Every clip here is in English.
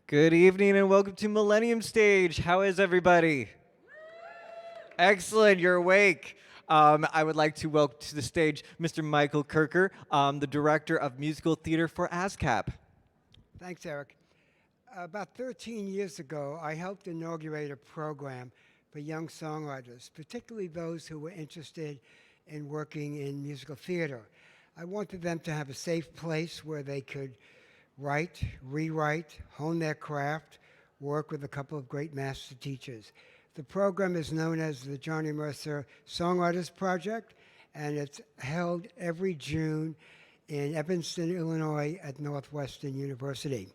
Good evening and welcome to Millennium Stage. How is everybody? Excellent, you're awake. I would like to welcome to the stage Mr. Michael Kirker, the Director of Musical Theater for ASCAP. Thanks, Eric. About 13 years ago, I helped inaugurate a program for young songwriters, particularly those who were interested in working in musical theater. I wanted them to have a safe place where they could write, rewrite, hone their craft, work with a couple of great master teachers. The program is known as the Johnny Mercer Songwriters Project, and it's held every June in Evanston, Illinois at Northwestern University.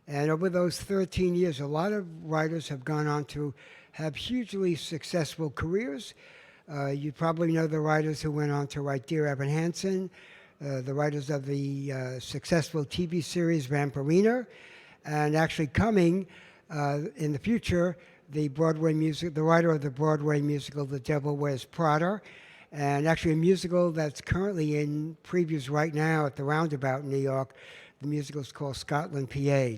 And over those 13 years, a lot of writers have gone on to have hugely successful careers. You probably know the writers who went on to write Dear Evan Hansen, the writers of the successful TV series Vampirina, and actually coming in the future, the writer of the Broadway musical The Devil Wears Prada, and actually a musical that's currently in previews right now at the Roundabout in New York. The musical is called Scotland, PA.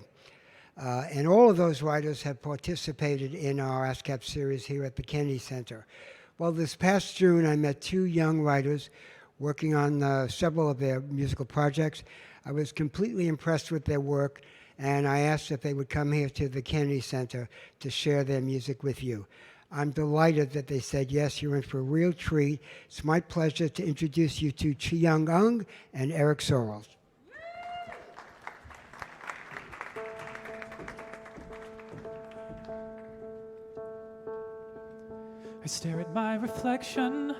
And all of those writers have participated in our ASCAP series here at the Kennedy Center. Well, this past June, I met two young writers working on several of their musical projects. I was completely impressed with their work, and I asked if they would come here to the Kennedy Center to share their music with you. I'm delighted that they said yes. You're in for a real treat. It's my pleasure to introduce you to Cheeyang and Eric Sorrels. I stare at my reflection,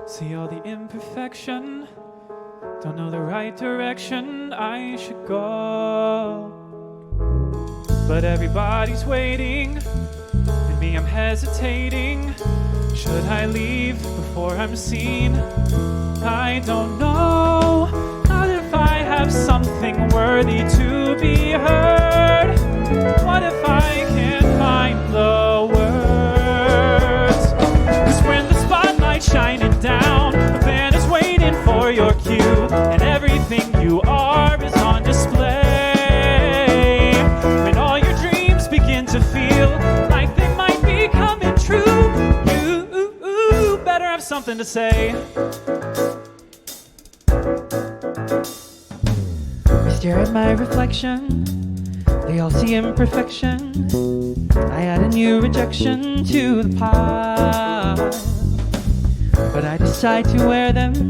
see all the imperfection, don't know the right direction I should go. But everybody's waiting, and me, I'm hesitating. Should I leave before I'm seen? I don't know. Not if I have something worthy to be heard. What if I can't find the words? 'Cause when the spotlight's shining down, the band is waiting for your cue, and everything you are is on display. When all your dreams begin to feel like they might be coming true, you better have something to say. I stare at my reflection, they all see imperfection. I add a new rejection to the pile, but I decide to wear them.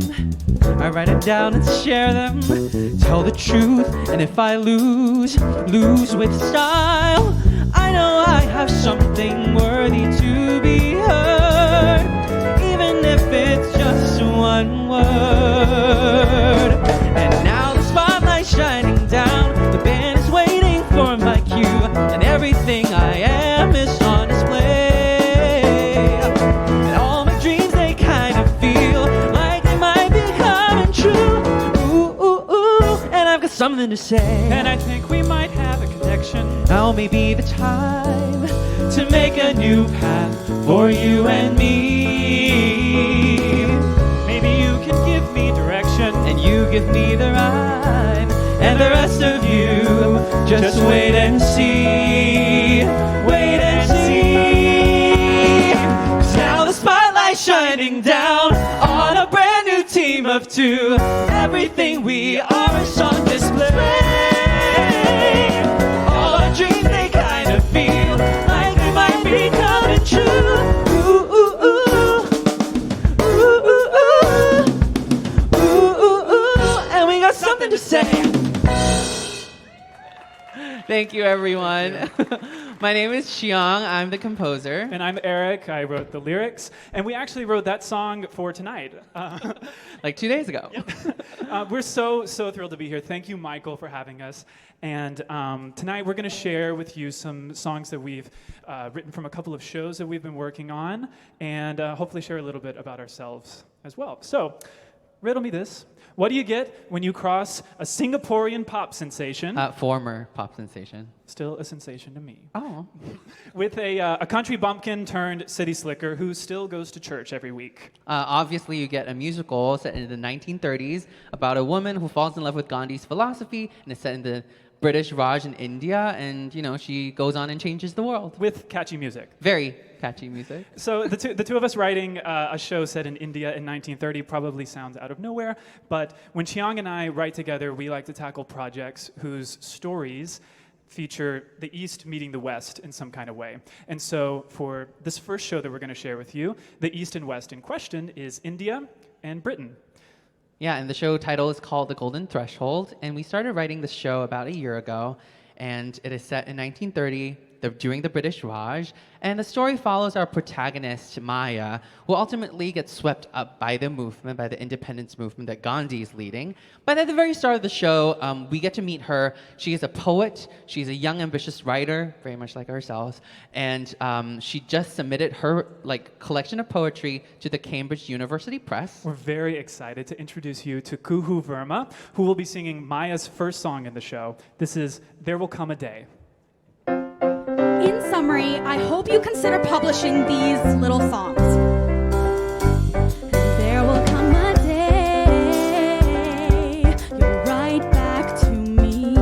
I write it down and share them. Tell the truth, and if I lose with style. I know I have something worthy to be heard, even if it's just one word. And now the spotlight's shining down, the band is waiting for my cue, and everything I am is on display. And all my dreams, they kind of feel like they might be coming true. And I've got something to say, and I think we might have a connection. Now may be the time to make a new path for you and me. Maybe you can give me direction, and you give me the rhyme, and the rest of you just wait and see. Wait and see. 'Cause now the spotlight's shining down on a brand new team of two. Everything we are is on display. All our dreams, they kind of feel like they might be coming true. And we got something to say. Thank you, everyone. My name is Cheeyang. I'm the composer. And I'm Eric. I wrote the lyrics, and we actually wrote that song for tonight. Like 2 days ago. We're so thrilled to be here. Thank you, Michael, for having us. And tonight we're going to share with you some songs that we've written from a couple of shows that we've been working on, and hopefully share a little bit about ourselves as well. So, riddle me this. What do you get when you cross a Singaporean pop sensation? Former pop sensation. Still a sensation to me. Oh. With a country bumpkin turned city slicker who still goes to church every week. Obviously, you get a musical set in the 1930s about a woman who falls in love with Gandhi's philosophy, and it's set in the British Raj in India, and she goes on and changes the world. With catchy music. Very catchy music. So the two of us writing a show set in India in 1930 probably sounds out of nowhere, but when Cheeyang and I write together, we like to tackle projects whose stories feature the East meeting the West in some kind of way. And so for this first show that we're going to share with you, the East and West in question is India and Britain. Yeah, and the show title is called The Golden Threshold, and we started writing this show about a year ago, and it is set in 1930 during the British Raj, and the story follows our protagonist, Maya, who ultimately gets swept up by the movement, by the independence movement that Gandhi is leading. But at the very start of the show, we get to meet her. She is a poet. She's a young, ambitious writer, very much like ourselves, and she just submitted her collection of poetry to the Cambridge University Press. We're very excited to introduce you to Kuhu Verma, who will be singing Maya's first song in the show. This is There Will Come a Day. In summary, I hope you consider publishing these little songs. There will come a day you'll write back to me.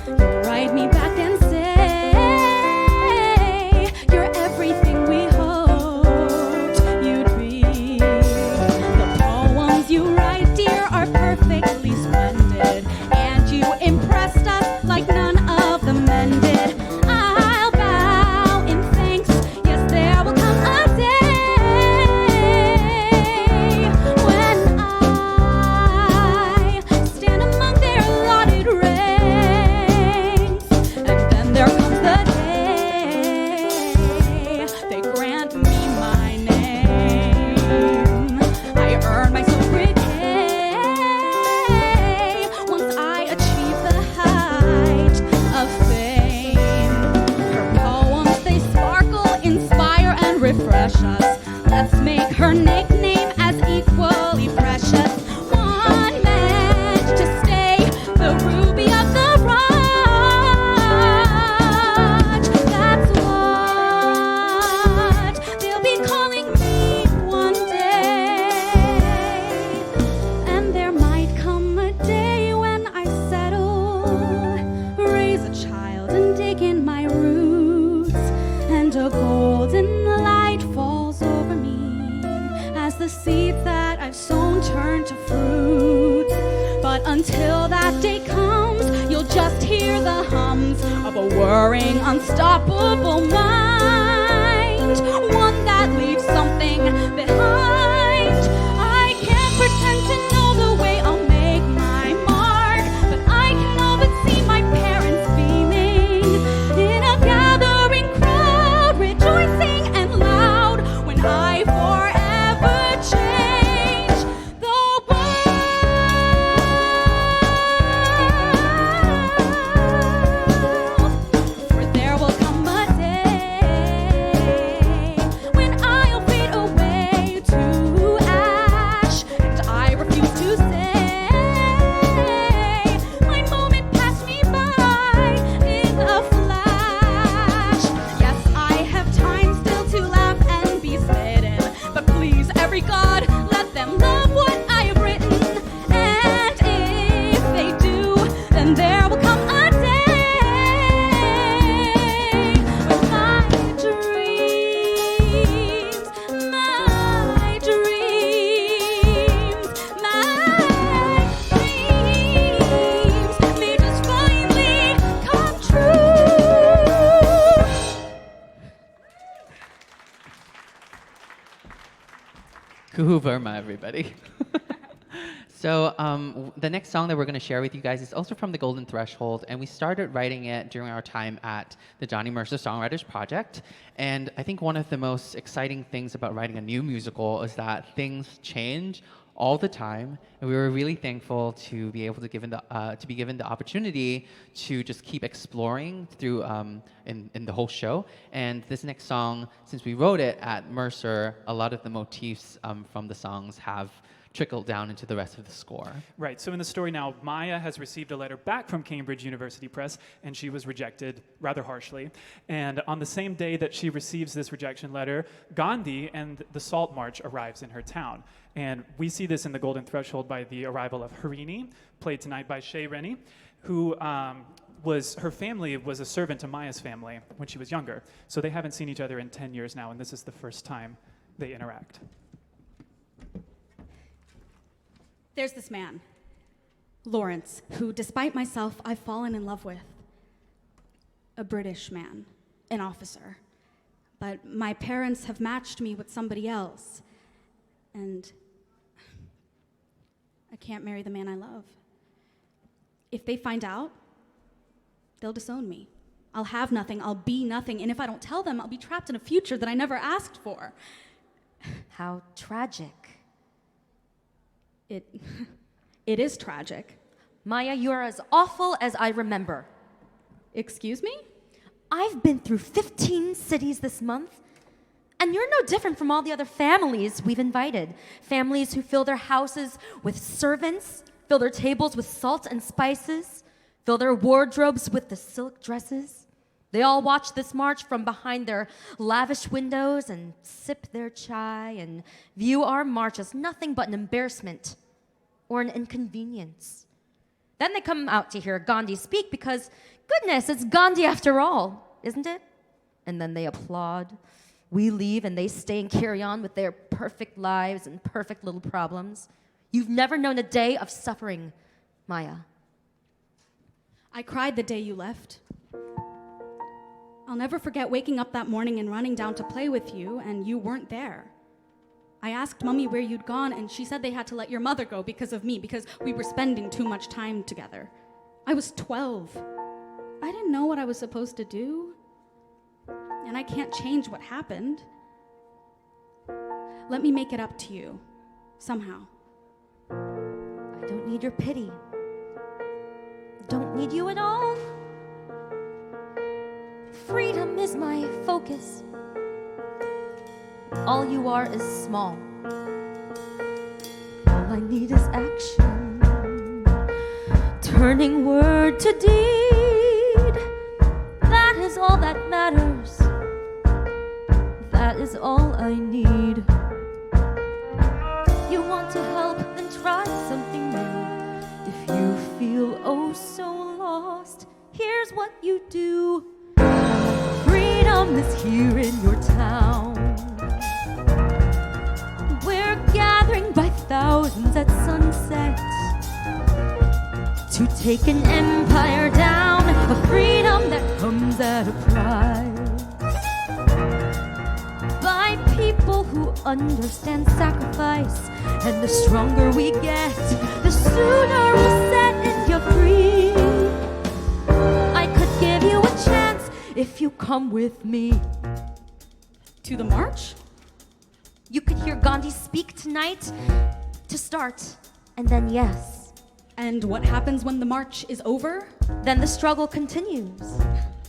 You'll write me back and say you're everything we hoped you'd be. The poems you write, dear, are perfectly splendid, and you impressed us like none of the men did. Let's make her nickname as equally precious. One meant to stay the ruby of the Raj. That's what they'll be calling me one day. And there might come a day when I settle, raise a child and dig in my roots, and a golden light falls over me as the seeds that I've sown turn to fruit. But until that day comes, you'll just hear the hums of a whirring, unstoppable mind, one that leaves something behind. I can't pretend to know the way I'll make my mark, but I can all but see my parents beaming in a gathering crowd, rejoicing and loud when I forever change the world. For there will come a day when I'll fade away to ash, and I refuse to say my moment passed me by in a flash. Yes, I have time still to laugh and be smitten, but please, every god, let them love what I have written. And if they do, then there will come a day when my dreams may just finally come true. Kuhu Verma, everybody. So the next song that we're going to share with you guys is also from The Golden Threshold, and we started writing it during our time at the Johnny Mercer Songwriters Project. And I think one of the most exciting things about writing a new musical is that things change all the time, and we were really thankful to be able to be given the opportunity to just keep exploring through in the whole show. And this next song, since we wrote it at Mercer, a lot of the motifs from the songs have trickled down into the rest of the score. Right, so in the story now, Maya has received a letter back from Cambridge University Press, and she was rejected rather harshly. And on the same day that she receives this rejection letter, Gandhi and the Salt March arrives in her town. And we see this in The Golden Threshold by the arrival of Harini, played tonight by Shay Rennie, who her family was a servant to Maya's family when she was younger. So they haven't seen each other in 10 years now, and this is the first time they interact. There's this man, Lawrence, who, despite myself, I've fallen in love with. A British man, an officer. But my parents have matched me with somebody else. And I can't marry the man I love. If they find out, they'll disown me. I'll have nothing, I'll be nothing, and if I don't tell them, I'll be trapped in a future that I never asked for. How tragic. It is tragic. Maya, you are as awful as I remember. Excuse me? I've been through 15 cities this month, and you're no different from all the other families we've invited. Families who fill their houses with servants, fill their tables with salt and spices, fill their wardrobes with the silk dresses. They all watch this march from behind their lavish windows and sip their chai and view our march as nothing but an embarrassment or an inconvenience. Then they come out to hear Gandhi speak because, goodness, it's Gandhi after all, isn't it? And then they applaud. We leave and they stay and carry on with their perfect lives and perfect little problems. You've never known a day of suffering, Maya. I cried the day you left. I'll never forget waking up that morning and running down to play with you, and you weren't there. I asked Mommy where you'd gone, and she said they had to let your mother go because of me, because we were spending too much time together. I was 12. I didn't know what I was supposed to do, and I can't change what happened. Let me make it up to you, somehow. I don't need your pity. Don't need you at all. Freedom is my focus. All you are is small. All I need is action. Turning word to deed. That is all that matters. That is all I need. You want to help, then try something new. If you feel oh so lost, here's what you do. Freedom is here in your town. We're gathering by thousands at sunset to take an empire down, a freedom that comes at a price. By people who understand sacrifice, and the stronger we get, the sooner we'll set India free. I could give you a chance if you come with me. To the march? You could hear Gandhi speak tonight to start, and then yes. And what happens when the march is over? Then the struggle continues.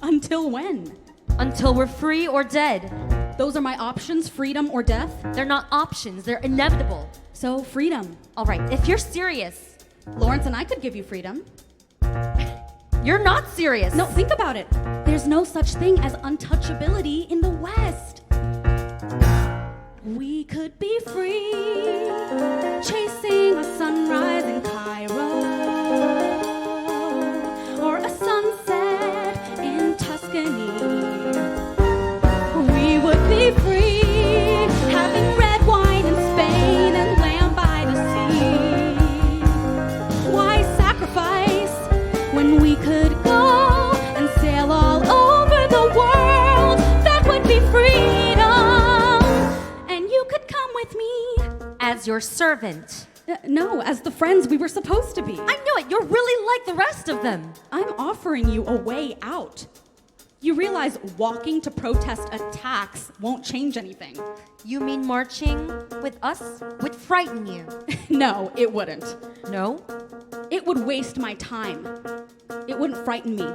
Until when? Until we're free or dead. Those are my options, freedom or death? They're not options, they're inevitable. So, freedom. All right, if you're serious. Lawrence and I could give you freedom. You're not serious. No, think about it. There's no such thing as untouchability in the West. We could be free, chasing a sunrise in Cairo, or a sunset in Tuscany. We would be free, having red wine in Spain and lamb by the sea. Why sacrifice when we could go and sail all over the world? That would be freedom. And you could come with me. As your servant. No, as the friends we were supposed to be. I knew it. You're really like the rest of them. I'm offering you a way out. You realize walking to protest a tax won't change anything. You mean marching with us would frighten you? No, it wouldn't. No? It would waste my time. It wouldn't frighten me.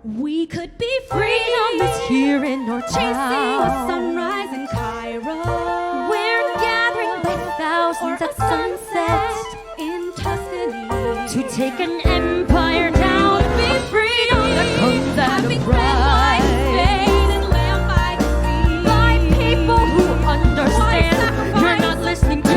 We could be free. Freedom is here in your Chasing town. a sunrise in Cairo. We're gathering by thousands Or at a sunset in Tuscany. to take an empire down. Be freedom that comes at a having red wine in price. Spain and lamb by the sea. By people who understand. sacrifice You're not listening to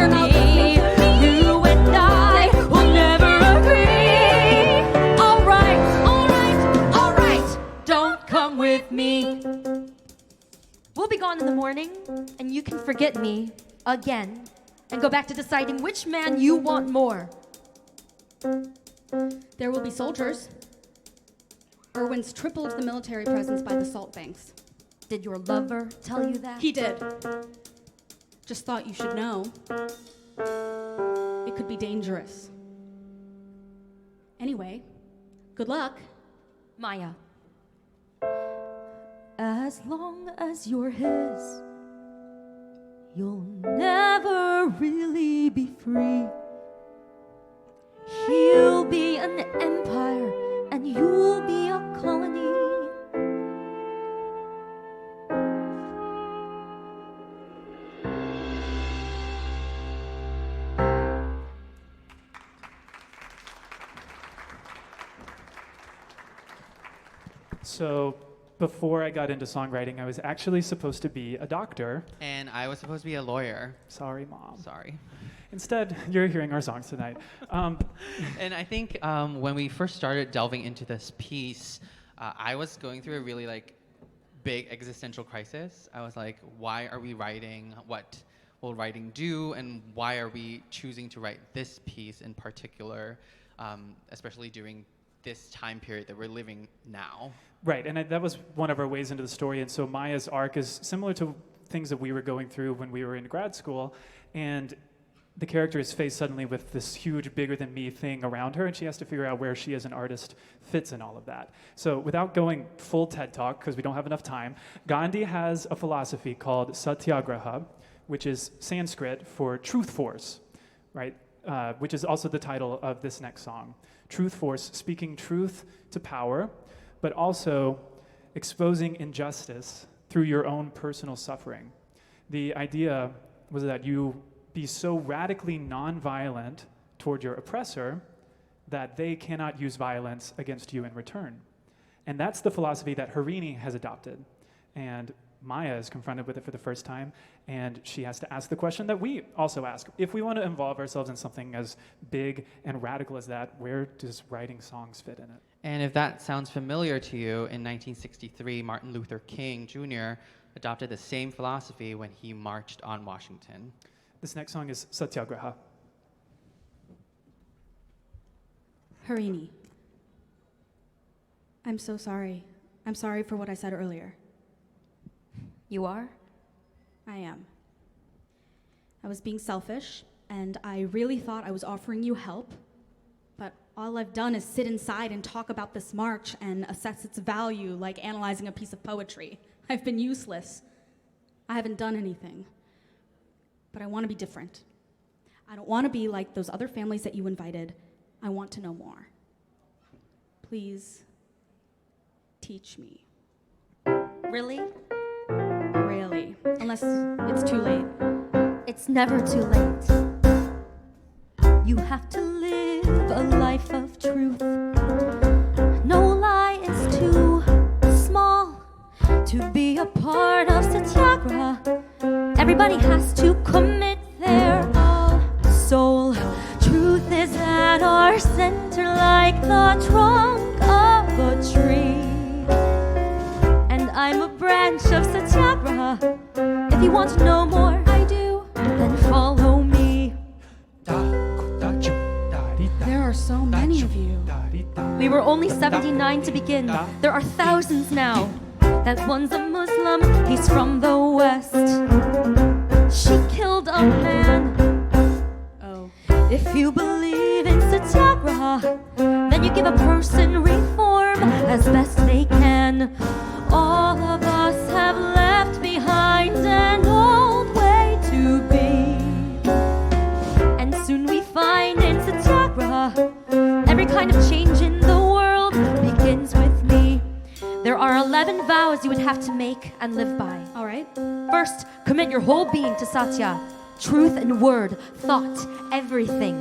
morning, and you can forget me again and go back to deciding which man you want more. There will be soldiers. Irwin's tripled the military presence by the salt banks. Did your lover tell you that? He did. Just thought you should know. It could be dangerous. Anyway, good luck. Maya. As long as you're his, you'll never really be free. He'll be an empire and you'll be a colony. So before I got into songwriting, I was actually supposed to be a doctor. And I was supposed to be a lawyer. Sorry, Mom. Sorry. Instead, you're hearing our songs tonight. And I think when we first started delving into this piece, I was going through a really big existential crisis. I was like, why are we writing? What will writing do? And why are we choosing to write this piece in particular, especially during this time period that we're living now? Right, and that was one of our ways into the story. And so Maya's arc is similar to things that we were going through when we were in grad school. And the character is faced suddenly with this huge, bigger-than-me thing around her, and she has to figure out where she as an artist fits in all of that. So without going full TED Talk, because we don't have enough time, Gandhi has a philosophy called Satyagraha, which is Sanskrit for truth force, right? Which is also the title of this next song. Truth force, speaking truth to power, but also exposing injustice through your own personal suffering. The idea was that you be so radically nonviolent toward your oppressor that they cannot use violence against you in return. And that's the philosophy that Harini has adopted. And Maya is confronted with it for the first time, and she has to ask the question that we also ask. If we want to involve ourselves in something as big and radical as that, where does writing songs fit in it? And if that sounds familiar to you, in 1963, Martin Luther King Jr. adopted the same philosophy when he marched on Washington. This next song is Satyagraha. Harini, I'm so sorry. I'm sorry for what I said earlier. You are? I am. I was being selfish, and I really thought I was offering you help, but all I've done is sit inside and talk about this march and assess its value like analyzing a piece of poetry. I've been useless. I haven't done anything. But I want to be different. I don't want to be like those other families that you invited. I want to know more. Please, teach me. Really? Really. Unless it's too late. It's never too late. You have to live a life of truth. No lie is too small to be a part of Satyagraha. Everybody has to commit their soul. Truth is at our center like the trunk of a tree. And I'm a branch of Satyagraha. If you want to know more, I do, then follow me. There are so many of you. We were only 79 to begin. There are thousands now. That one's a Muslim, he's from the West. She killed a man. Oh. If you believe in Satyagraha, then you give a person reform as best they can. All of us have left behind an old way to be. And soon we find in Satyagraha, every kind of change in the world begins with me. There are 11 vows you would have to make and live by. All right. First, commit your whole being to Satya. Truth and word, thought, everything.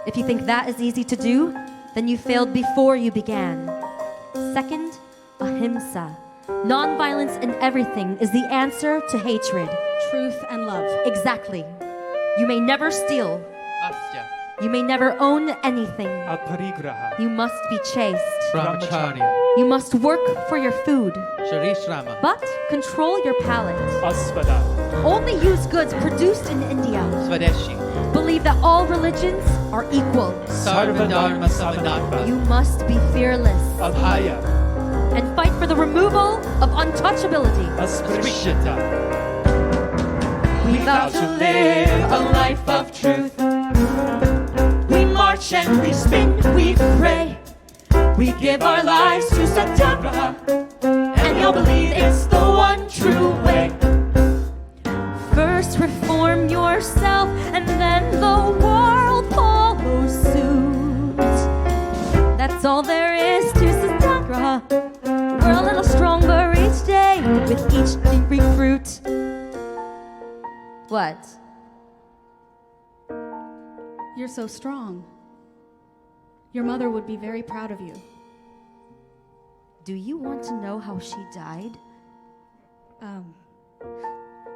If you think that is easy to do, then you failed before you began. Second, ahimsa. Non-violence in everything is the answer to hatred. Truth and love. Exactly. You may never steal. Astya. You may never own anything. Aparigraha. You must be chaste. Brahmacharya. You must work for your food, Shrama. but control your palate. Asvada. Only use goods produced in India. Swadeshi. Believe that all religions are equal. Sarvadharma Samanatva. You must be fearless Abhaya. and fight for the removal of untouchability. Asprishita. We vow to live a life of truth. We march and we spin, we pray. We give our lives to Satyagraha, and you'll believe it's the one true way. First reform yourself, and then the world follows suit. That's all there is to Satyagraha. We're a little stronger each day with each recruit. What? You're so strong. Your mother would be very proud of you. Do you want to know how she died?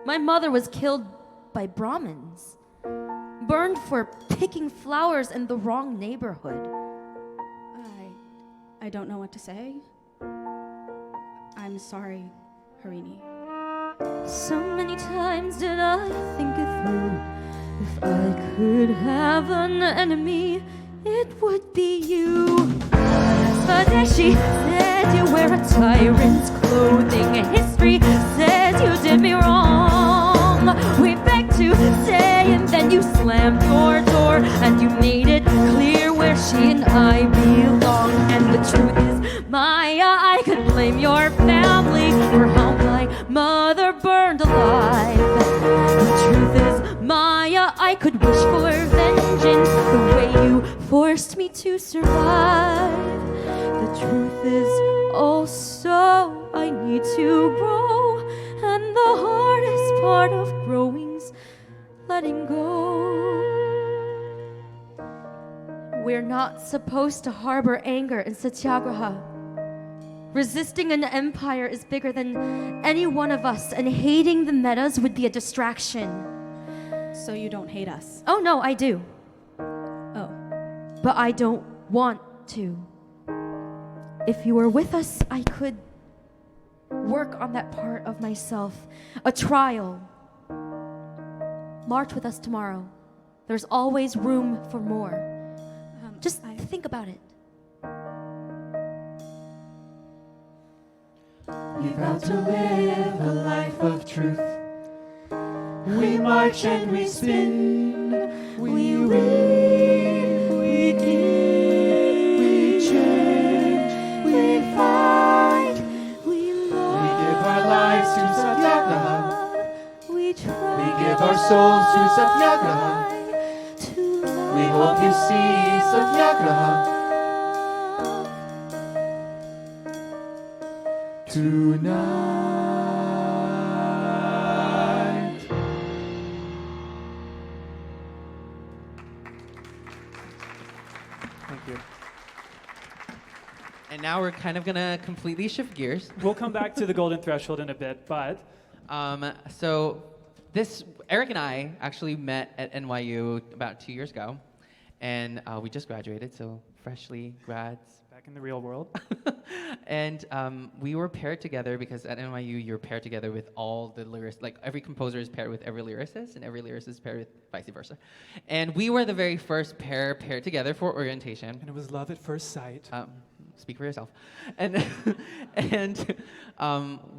My mother was killed by Brahmins, burned for picking flowers in the wrong neighborhood. I don't know what to say. I'm sorry, Harini. So many times did I think it through. If I could have an enemy, it would be you. Swadeshi said you wear a tyrant's clothing. History says you did me wrong. We begged to stay and then you slammed your door and you made it clear where she and I belong. And the truth is, Maya, I could blame your family for how my mother burned alive. The truth is, Maya, I could wish for vengeance the way you forced me to survive. The truth is also I need to grow, and the hardest part of growing's letting go. We're not supposed to harbor anger in Satyagraha. Resisting an empire is bigger than any one of us, and hating the metas would be a distraction. So you don't hate us? Oh no, I do. Oh. But I don't want to. If you were with us, I could work on that part of myself. A trial. March with us tomorrow. There's always room for more. Just think about it. We vow to live a life of truth. We march and we spin. We read, we give, we change, we fight, we love. We give our lives to Satyagraha. We try. We give our souls to Satyagraha. We hope you see Satyagraha tonight. Thank you. And now we're kind of gonna completely shift gears. We'll come back to the golden threshold in a bit, but So Eric and I actually met at NYU about 2 years ago, and we just graduated, so freshly grads. back in the real world. And we were paired together because at NYU you're paired together with all the lyrics. Like every composer is paired with every lyricist, and every lyricist is paired with vice versa. And we were the very first pair paired together for orientation. And it was love at first sight. Speak for yourself. And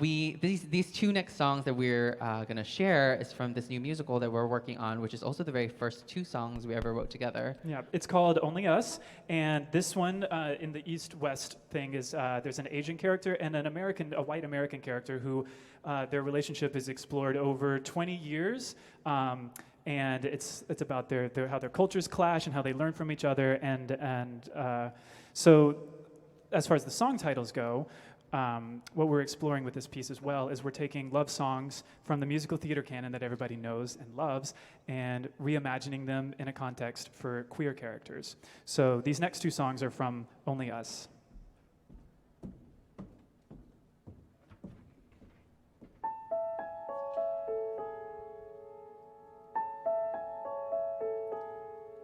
these two next songs that we're gonna share is from this new musical that we're working on, which is also the very first two songs we ever wrote together. Yeah, it's called Only Us, and this one in the East-West thing is there's an Asian character and a white American character who their relationship is explored over 20 years. And it's about how their cultures clash and how they learn from each other, and so as far as the song titles go, what we're exploring with this piece as well is we're taking love songs from the musical theater canon that everybody knows and loves and reimagining them in a context for queer characters. So these next two songs are from Only Us.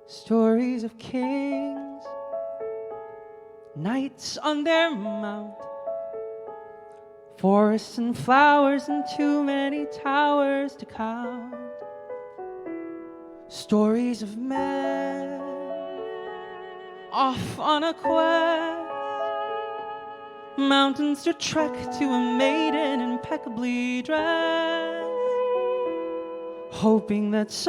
Stories of kings, knights on their mount, Forests and flowers and too many towers to count. Stories of men off on a quest. Mountains to trek to a maiden impeccably dressed. Hoping that someday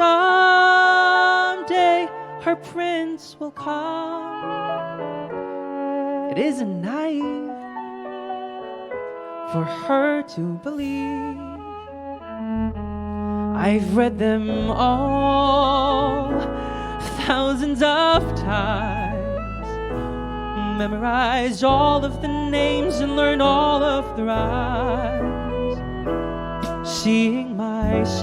her prince will come. It isn't naive for her to believe. I've read them all thousands of times, memorized all of the names and learned all of the rhymes. Seeing myself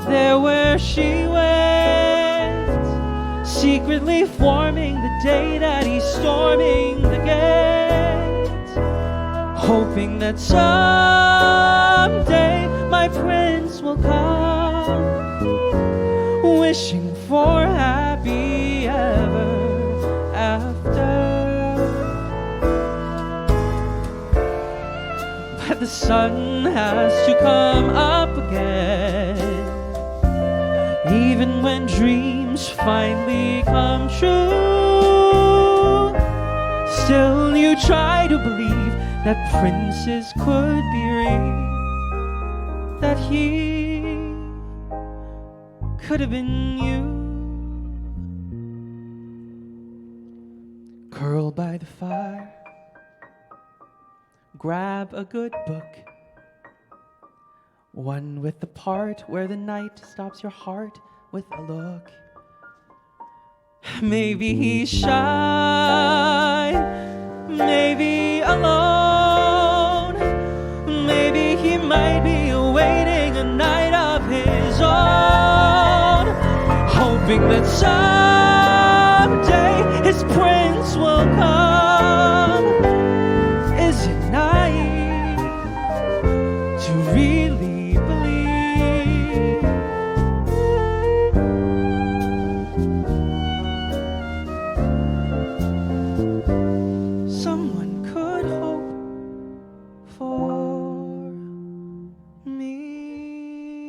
there where she went, secretly forming the day that he's storming the gate, hoping that someday my prince will come, wishing for happy ever after. But the sun has to come up again, even when dreams finally come true. Still you try to believe that princes could be real, that he could have been you. Curl by the fire, grab a good book, one with the part where the night stops your heart with a look. Maybe he's shy, maybe alone, maybe he might be awaiting a night of his own, hoping that someday his prince will come. Is it naive to really believe? Someone could hope for me.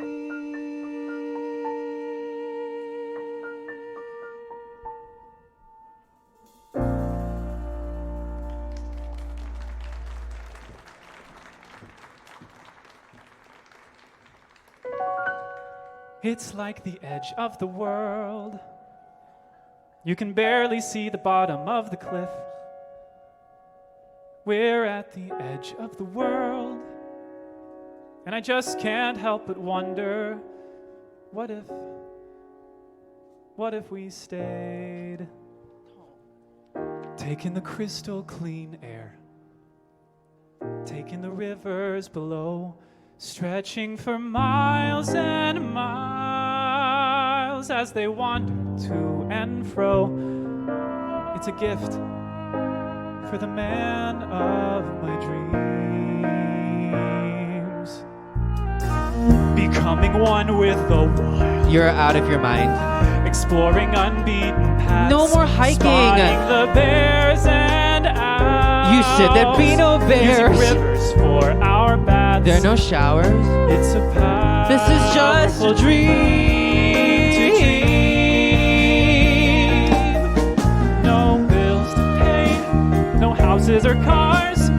It's like the edge of the world. You can barely see the bottom of the cliff. We're at the edge of the world, and I just can't help but wonder, what if we stayed? Taking the crystal clean air, taking the rivers below, stretching for miles and miles as they wander to and fro. It's a gift for the man of my dreams, becoming one with the wild. You're out of your mind. Exploring unbeaten paths. No more hiking. Spotting the bears and owls. You said there'd be no bears. Using rivers for our baths. There are no showers. It's a powerful This is just a dream to dream. No bills to pay, no houses or cars,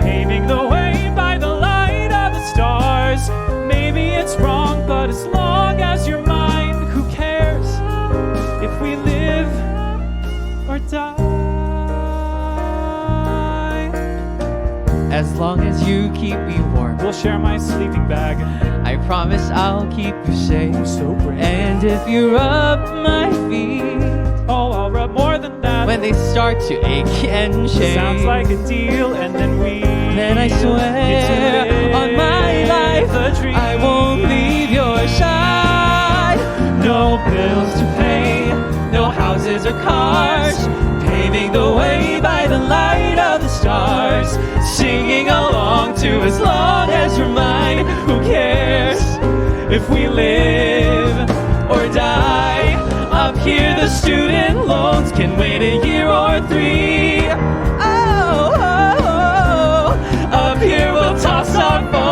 paving the way by the light of the stars. Maybe it's wrong, but as long as you're mine, who cares if we live or die? As long as you keep me warm, We'll share my sleeping bag. I promise I'll keep you safe. So brave. And if you rub my feet Oh, I'll rub more than that. when they start to ache and shake, Sounds like a deal, and then I swear on my life I won't leave your side. No bills to pay, No houses or cars, paving the way by the light of the stars, singing along to as long as you're mine. Who cares if we live or die? Up here the student loans can wait a year or three. Oh, oh, oh.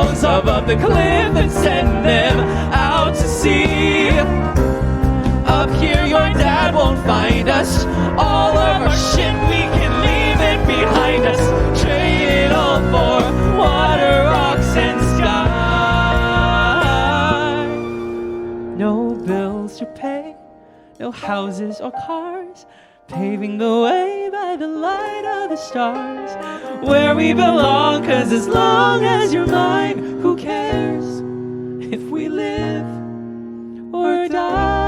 bones above the cliff and send them out to sea. Up here your dad won't find us. All of our shit we can leave it behind us. Trade it all for water, rocks, and sky. No bills to pay, no houses or cars, paving the way by the light of the stars. Where we belong, 'cause as long as you're mine, who cares if we live or die?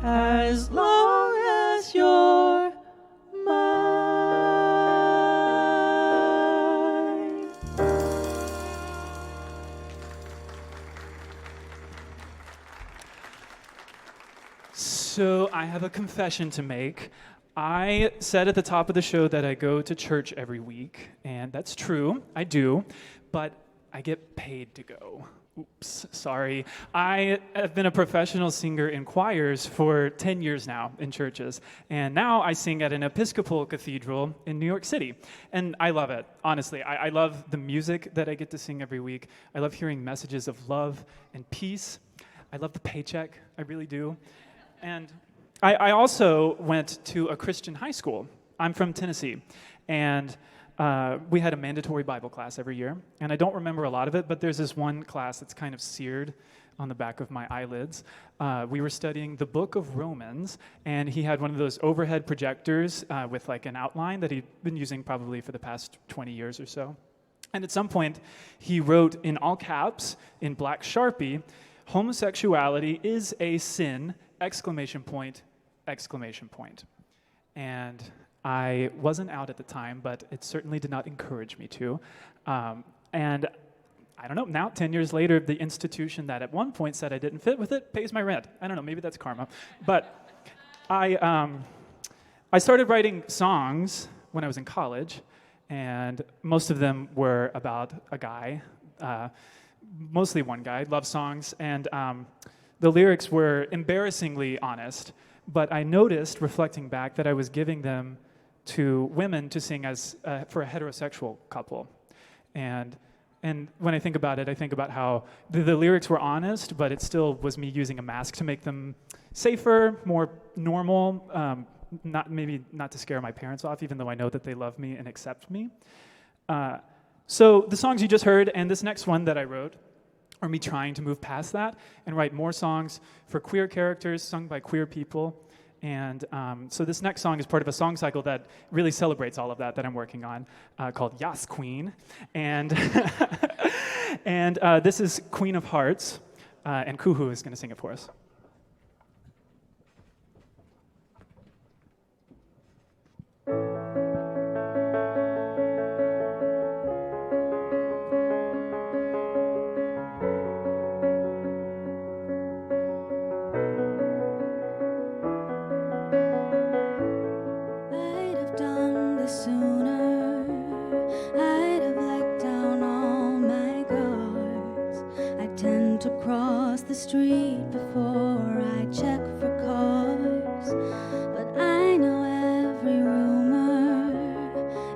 As long as you're mine. So I have a confession to make. I said at the top of the show that I go to church every week, and that's true, I do, but I get paid to go. Oops, sorry. I have been a professional singer in choirs for 10 years now in churches, and now I sing at an Episcopal cathedral in New York City, and I love it, honestly. I love the music that I get to sing every week. I love hearing messages of love and peace. I love the paycheck, I really do. And I also went to a Christian high school. I'm from Tennessee, and we had a mandatory Bible class every year, and I don't remember a lot of it, but there's this one class that's kind of seared on the back of my eyelids. We were studying the book of Romans, and he had one of those overhead projectors with like an outline that he'd been using probably for the past 20 years or so. And at some point, he wrote in all caps, in black Sharpie, "Homosexuality is a sin, exclamation point, exclamation point." And I wasn't out at the time, but it certainly did not encourage me to. And I don't know, now 10 years later, the institution that at one point said I didn't fit with it pays my rent. I don't know, maybe that's karma. But I started writing songs when I was in college, and most of them were about a guy, mostly one guy, love songs, and the lyrics were embarrassingly honest, but I noticed, reflecting back, that I was giving them to women to sing as for a heterosexual couple. And when I think about it, I think about how the lyrics were honest, but it still was me using a mask to make them safer, more normal, maybe not to scare my parents off, even though I know that they love me and accept me. So the songs you just heard and this next one that I wrote are me trying to move past that and write more songs for queer characters sung by queer people. And so this next song is part of a song cycle that really celebrates all of that I'm working on, called Yas Queen. And, and this is Queen of Hearts, and Kuhu is going to sing it for us. The street before I check for cars, but I know every rumor,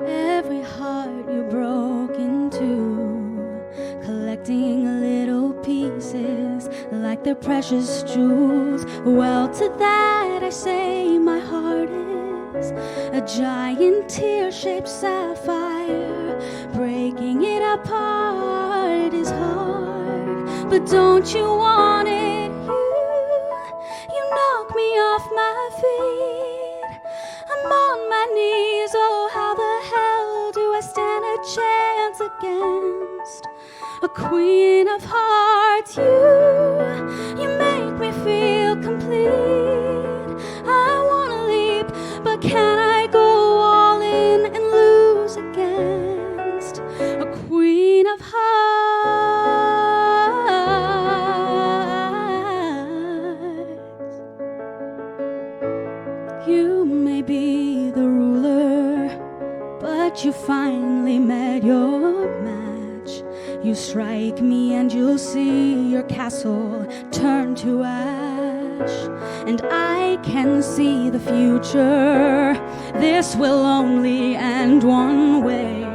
every heart you broke into, collecting little pieces like they're precious jewels. Well, to that I say my heart is a giant tear-shaped sapphire. Breaking it apart is hard, but don't you want it? You knock me off my feet. I'm on my knees. Oh, how the hell do I stand a chance against a queen of hearts? You make me feel complete. I wanna leap, but can I go all in and lose against a queen of hearts? You may be the ruler, but you finally met your match. You strike me and you'll see your castle turn to ash. And I can see the future This will only end one way,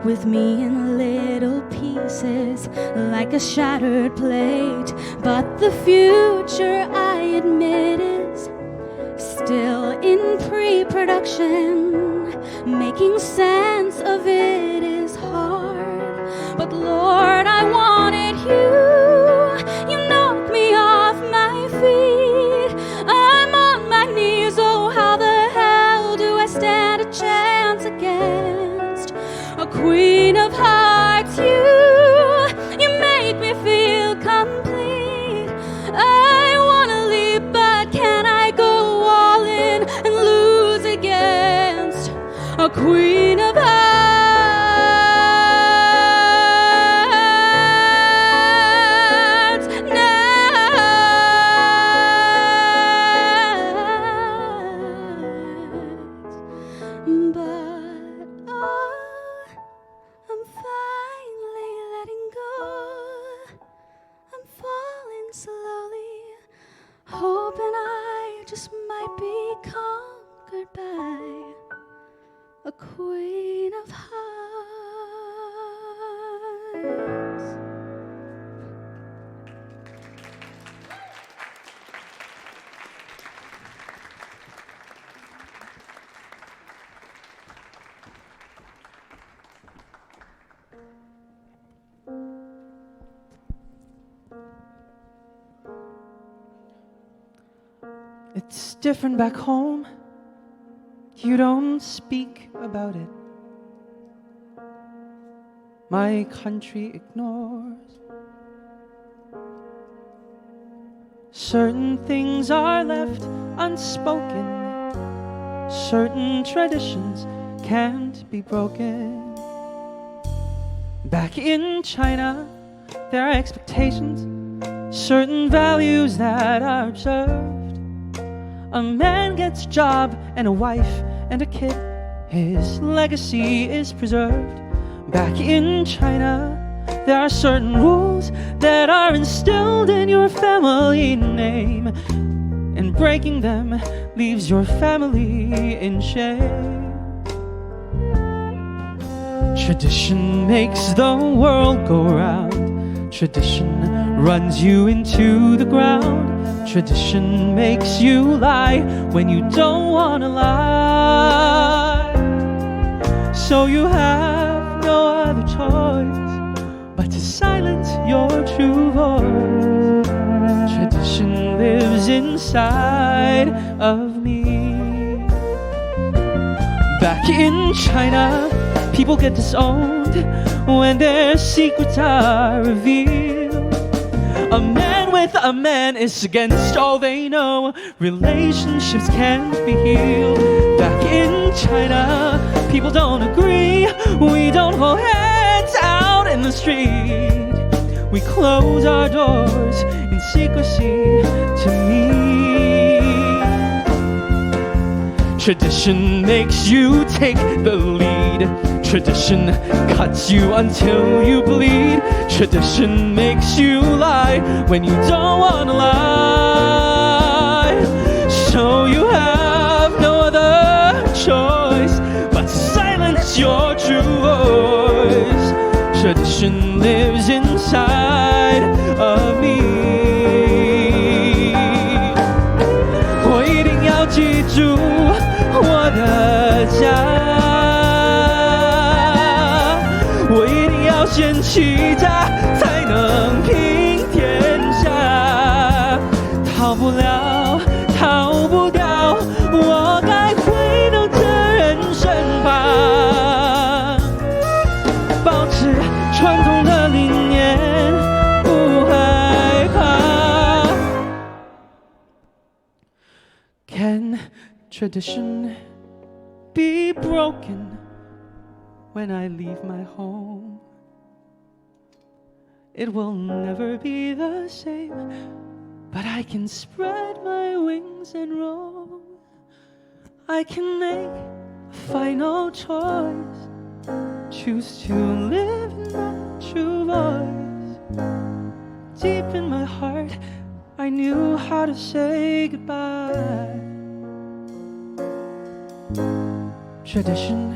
with me in little pieces like a shattered plate. But the future, I admit, is still in pre-production. Making sense of it is hard, but Lord, I wanted you. You knocked me off my feet. I'm on my knees, oh how the hell do I stand a chance against a queen of hearts? You make me feel complete. I wanna leave, but can I go all in and lose against a queen of hearts? A queen of hearts. It's different back home. You don't speak about it. My country ignores. Certain things are left unspoken. Certain traditions can't be broken. Back in China, there are expectations, certain values that are observed. A man gets a job and a wife and a kid. His legacy is preserved. Back in China, there are certain rules that are instilled in your family name, and breaking them leaves your family in shame. Tradition makes the world go round. Tradition runs you into the ground. Tradition makes you lie when you don't want to lie. So you have no other choice but to silence your true voice. Tradition lives inside of me. Back in China, people get disowned when their secrets are revealed. A man with a man is against all they know. Relationships can't be healed. Back in China, people don't agree. We don't hold hands out in the street. We close our doors in secrecy to me. Tradition makes you take the lead. Tradition cuts you until you bleed. Tradition makes you lie when you don't want to lie. So you have no other choice but to silence your true voice. Tradition lives inside of me. 我一定要记住我的家，我一定要掀起家，才能平天下。逃不了，逃不掉，我该回到这人身旁，保持传统的理念，不害怕。Can tradition be broken when I leave my home? It will never be the same, but I can spread my wings and roll. I can make a final choice, choose to live in my true voice. Deep in my heart, I knew how to say goodbye. Tradition,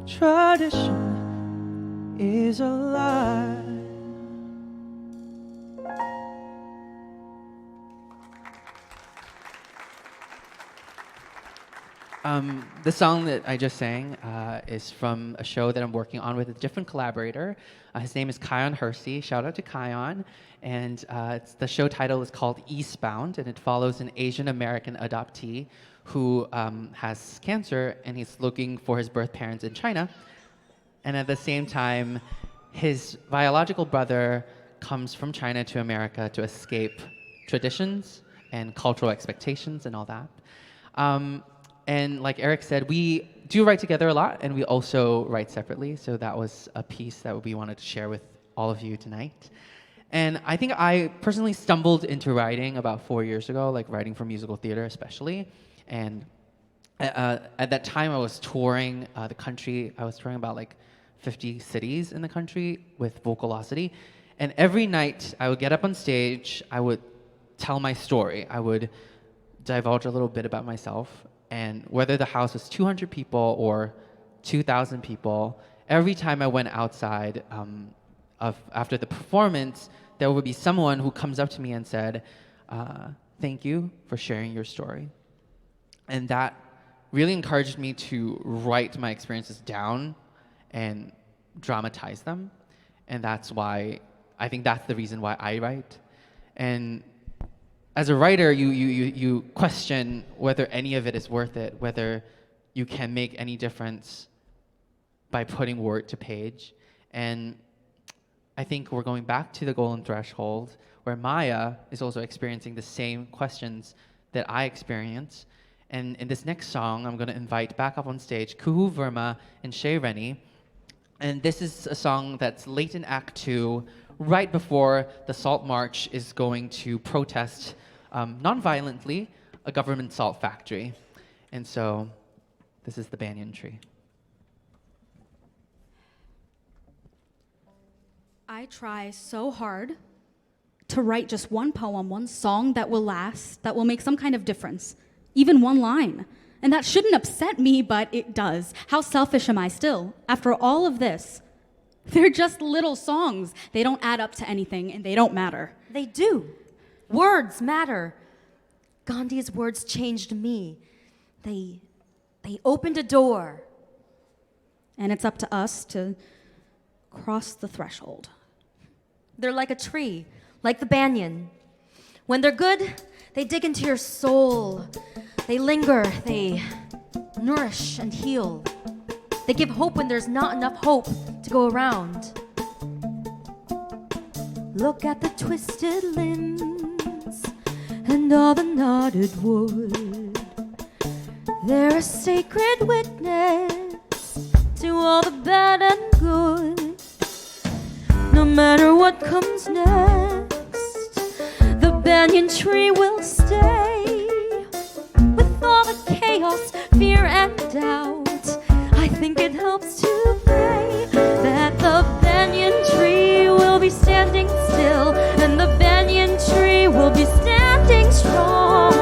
tradition is alive. The song that I just sang is from a show that I'm working on with a different collaborator. His name is Kion Hersey. Shout out to Kion. And the show title is called Eastbound, and it follows an Asian American adoptee who has cancer, and he's looking for his birth parents in China. And at the same time, his biological brother comes from China to America to escape traditions and cultural expectations and all that. And like Eric said, we do write together a lot, and we also write separately. So that was a piece that we wanted to share with all of you tonight. And I think I personally stumbled into writing about 4 years ago, like writing for musical theater especially. And at that time, I was touring the country. I was touring about like 50 cities in the country with Vocalocity. And every night, I would get up on stage, I would tell my story. I would divulge a little bit about myself. And whether the house was 200 people or 2,000 people, every time I went outside after the performance, there would be someone who comes up to me and said, thank you for sharing your story. And that really encouraged me to write my experiences down and dramatize them. And that's why, I think that's the reason why I write. And as a writer, you question whether any of it is worth it, whether you can make any difference by putting word to page. And I think we're going back to the golden threshold, where Maya is also experiencing the same questions that I experience. And in this next song, I'm going to invite back up on stage Kuhu Verma and Shay Rennie. And this is a song that's late in Act 2, right before the Salt March is going to protest non-violently a government salt factory. And so this is the banyan tree. I try so hard to write just one poem, one song that will last, that will make some kind of difference, even one line. And that shouldn't upset me, but it does. How selfish am I still? After all of this, they're just little songs. They don't add up to anything, and they don't matter. They do. Words matter. Gandhi's words changed me. They opened a door. And it's up to us to cross the threshold. They're like a tree, like the banyan. When they're good, they dig into your soul. They linger, they nourish and heal. They give hope when there's not enough hope to go around. Look at the twisted limbs and all the knotted wood. They're a sacred witness to all the bad and good. No matter what comes next, the banyan tree will stay. With all the chaos, fear and doubt, I think it helps to pray that the banyan tree will be standing still, and the banyan tree will be standing strong.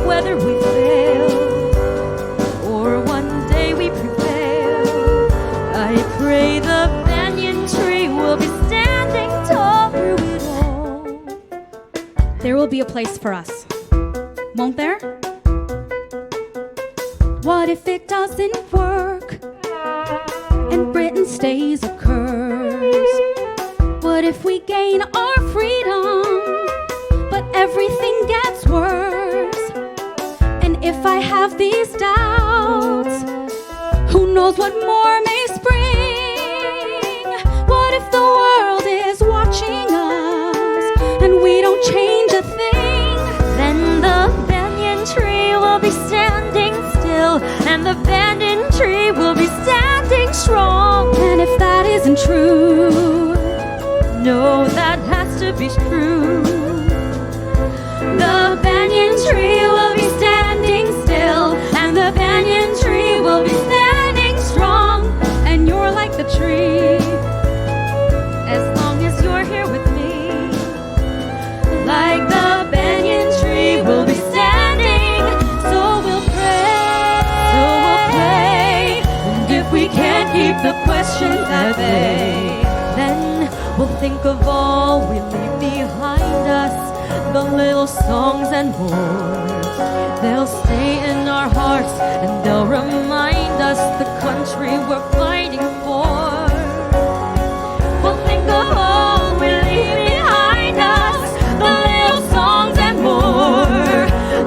Whether we fail or one day we prevail, I pray the banyan tree will be standing tall through it all. There will be a place for us, won't there? What if it doesn't work and Britain stays a curse? What if we gain our freedom but everything gets worse? And if I have these doubts, who knows what more may spring? What if the world is watching us and we don't change a thing? Then the banyan tree will be standing still, and the banyan tree will be standing strong. And if that isn't true, No, that has to be true. The banyan tree will be standing still, and the banyan tree will be standing strong. and you're like the tree, As long as you're here with me, like the banyan tree will be standing. So we'll pray, like the questions that they. Then we'll think of all we leave behind us, the little songs and more. They'll stay in our hearts and they'll remind us the country we're fighting for. We'll think of all we leave behind us, the little songs and more.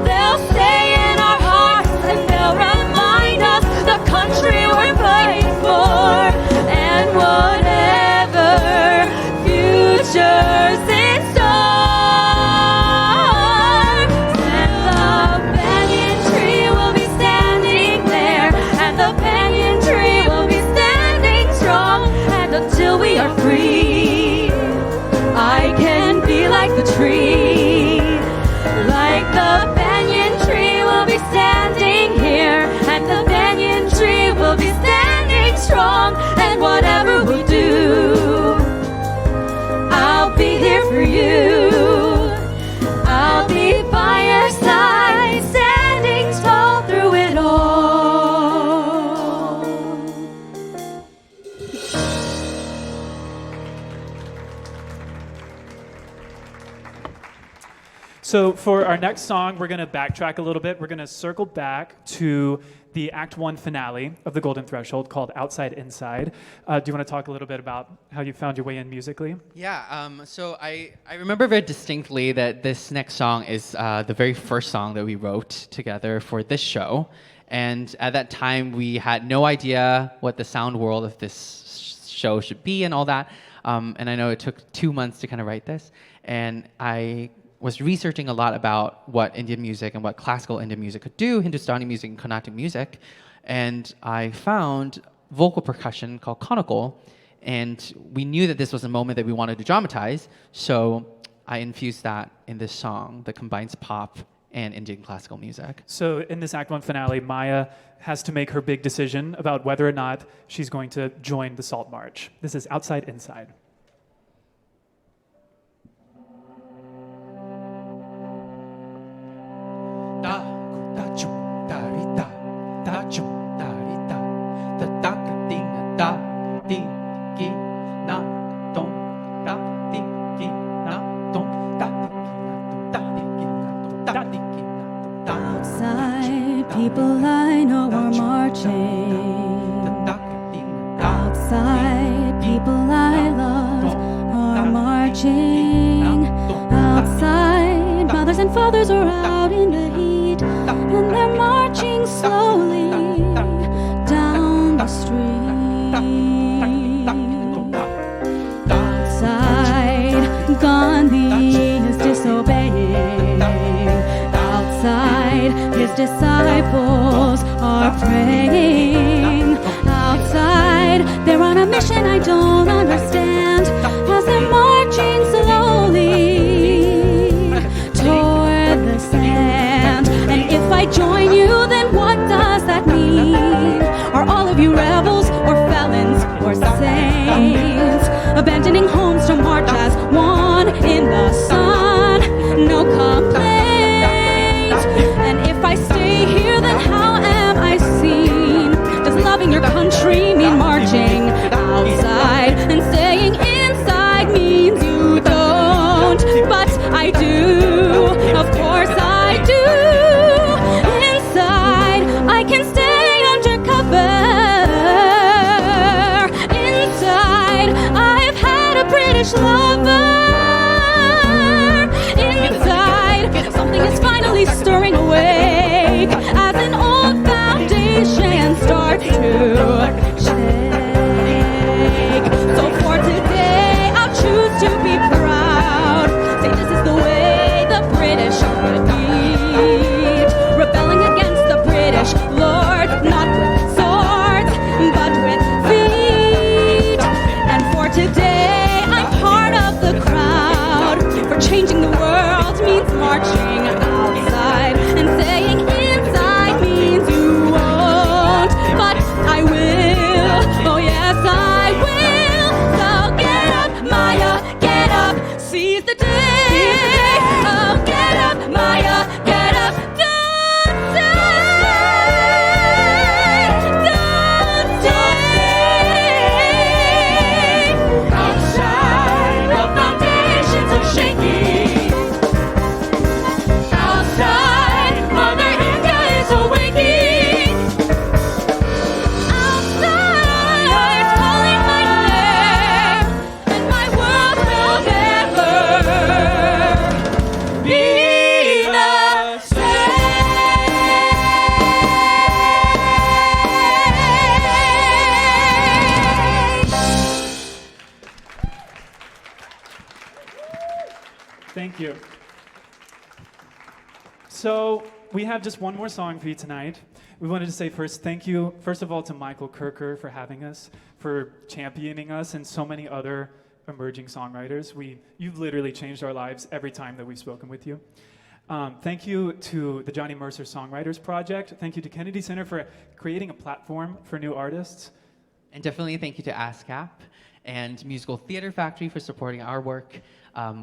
They'll stay in our hearts and they'll remind us the country we're fighting for. And whatever future's in store, then the banyan tree will be standing there, and the banyan tree will be standing strong. And until we are free, I can be like the tree, like the banyan tree will be standing here, and the banyan tree will be standing strong. And whatever we do, I'll be here for you. I'll be by your side, standing tall through it all. So for our next song, we're going to backtrack a little bit. We're going to circle back to the Act 1 finale of The Golden Threshold called Outside Inside. Do you want to talk a little bit about how you found your way in musically? Yeah, so I remember very distinctly that this next song is the very first song that we wrote together for this show. And at that time, we had no idea what the sound world of this show should be and all that. And I know it took 2 months to kind of write this. And I was researching a lot about what Indian music and what classical Indian music could do, Hindustani music and Carnatic music. And I found vocal percussion called conical. And we knew that this was a moment that we wanted to dramatize. So I infused that in this song that combines pop and Indian classical music. So in this Act 1 finale, Maya has to make her big decision about whether or not she's going to join the Salt March. This is Outside Inside. Outside, people I know are marching. Outside, people I love are marching. Outside, mothers and fathers are out in the heat, and they're marching slowly down the street. Outside, Gandhi is disobeying. Outside, his disciples are praying. Outside, they're on a mission I don't understand, as they're marching slowly toward the sand. And if I join you, then what does that mean? Are all of you rebels or felons or saints, abandoning homes to march as one in the sun? No complaint. And if I stay here, then how am I seen? Does loving your country mean marching outside? And staying inside means you don't, but I do. Of course I do. Inside, I can stay undercover. Inside, I've had a British lover. Inside, something is finally stirring awake as an old foundation starts to shake. So for today, I'll choose to be proud. Say this is the way the British should lead, rebelling against the British Lord, not with swords, but with feet. And for today, I'm part of the crowd, for changing the world means marching outside, and saying inside means you won't, but I will. Oh yes, I will. So get up, Maya, get up, seize the day. Oh, get up, Maya, get up, don't stay, So we have just one more song for you tonight. We wanted to say thank you, first of all, to Michael Kirker for having us, for championing us, and so many other emerging songwriters. You've literally changed our lives every time that we've spoken with you. Thank you to the Johnny Mercer Songwriters Project. Thank you to Kennedy Center for creating a platform for new artists. And definitely thank you to ASCAP and Musical Theatre Factory for supporting our work.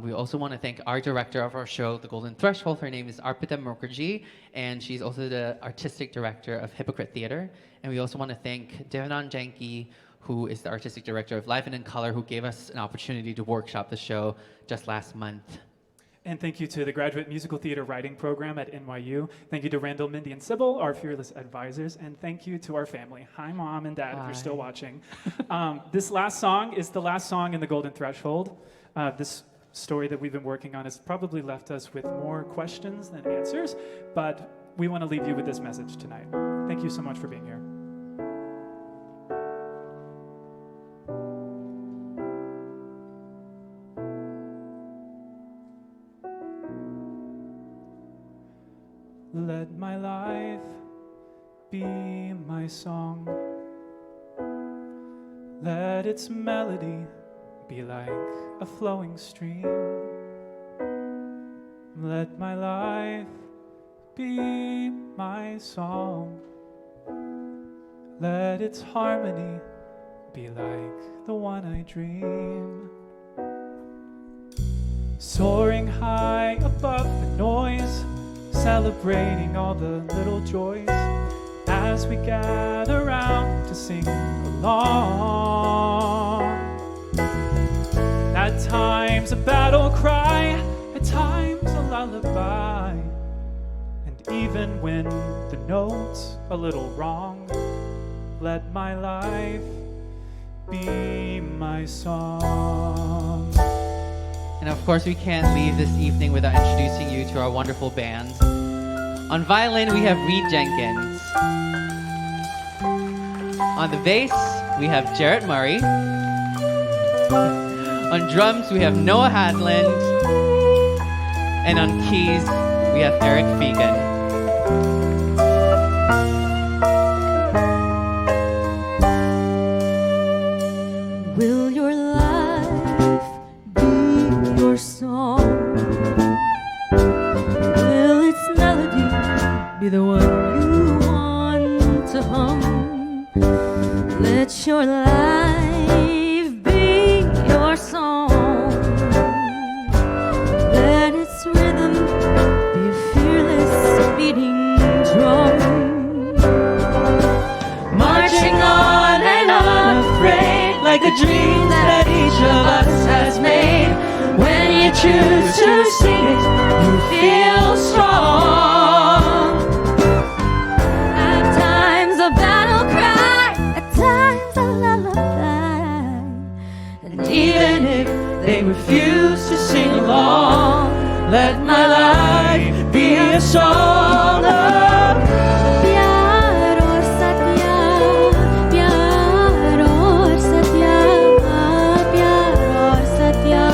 We also want to thank our director of our show, The Golden Threshold. Her name is Arpita Mukherjee, and she's also the artistic director of Hypokrit Theatre. And we also want to thank Devanan Janki, who is the artistic director of Live and in Color, who gave us an opportunity to workshop the show just last month. And thank you to the Graduate Musical Theater Writing Program at NYU. Thank you to Randall, Mindy, and Sybil, our fearless advisors. And thank you to our family. Hi, Mom and Dad, if you're still watching. This last song is the last song in The Golden Threshold. This story that we've been working on has probably left us with more questions than answers, but we want to leave you with this message tonight. Thank you so much for being here. Let my life be my song. Let its melody be like a flowing stream. Let my life be my song. Let its harmony be like the one I dream. Soaring high above the noise, celebrating all the little joys as we gather round to sing along. At times a battle cry, at times a lullaby, and even when the note's a little wrong, let my life be my song. And of course, we can't leave this evening without introducing you to our wonderful band. On violin, we have Reed Jenkins. On the bass, we have Jarrett Murray. On drums, we have Noah Hadland. And on keys, we have Eric Fegan. Will your life be your song? Will its melody be the one you want to hum? Let your life be your song. Let its rhythm be a fearless beating drum. Marching on and unafraid, like a dream that each of us has made. When you choose to sing it, you feel strong. At times a battle cry, at times a lullaby. And even if they refuse to sing along, let my life be a song of प्यार और सत्या, प्यार और सत्या, प्यार और सत्या,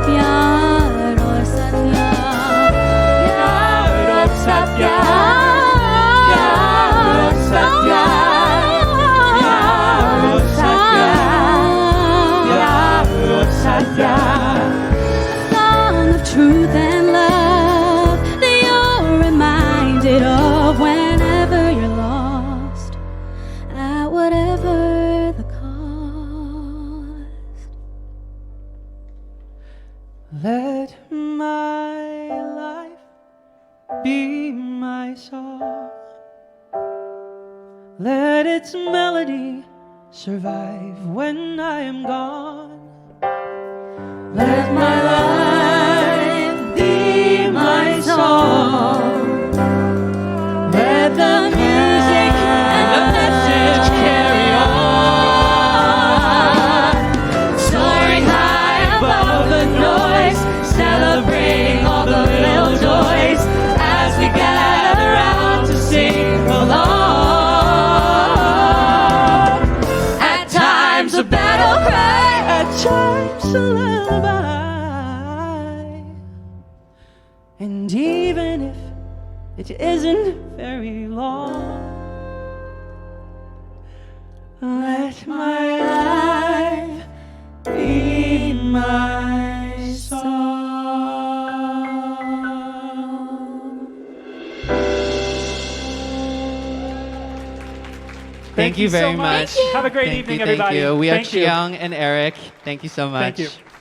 प्यार और सत्या, प्यार और सत्या, प्यार और सत्या, प्यार और सत्या, प्यार और Satya. Song of truth and love that you're reminded of whenever you're lost, at whatever the cost. Let my life be my song. Let its melody survive when I am gone. Let my life be my song. Let the music and the message carry on. Soaring high above the noise, celebrating all the little joys as we gather round to sing along. At times a battle cry, at times a lullaby. And even if It isn't very long. Let my life be my song. Thank you so very much. much. Have a great Thank evening, you, everybody. Thank you. We are Thank you. Cheeyang and Eric. Thank you so much. Thank you.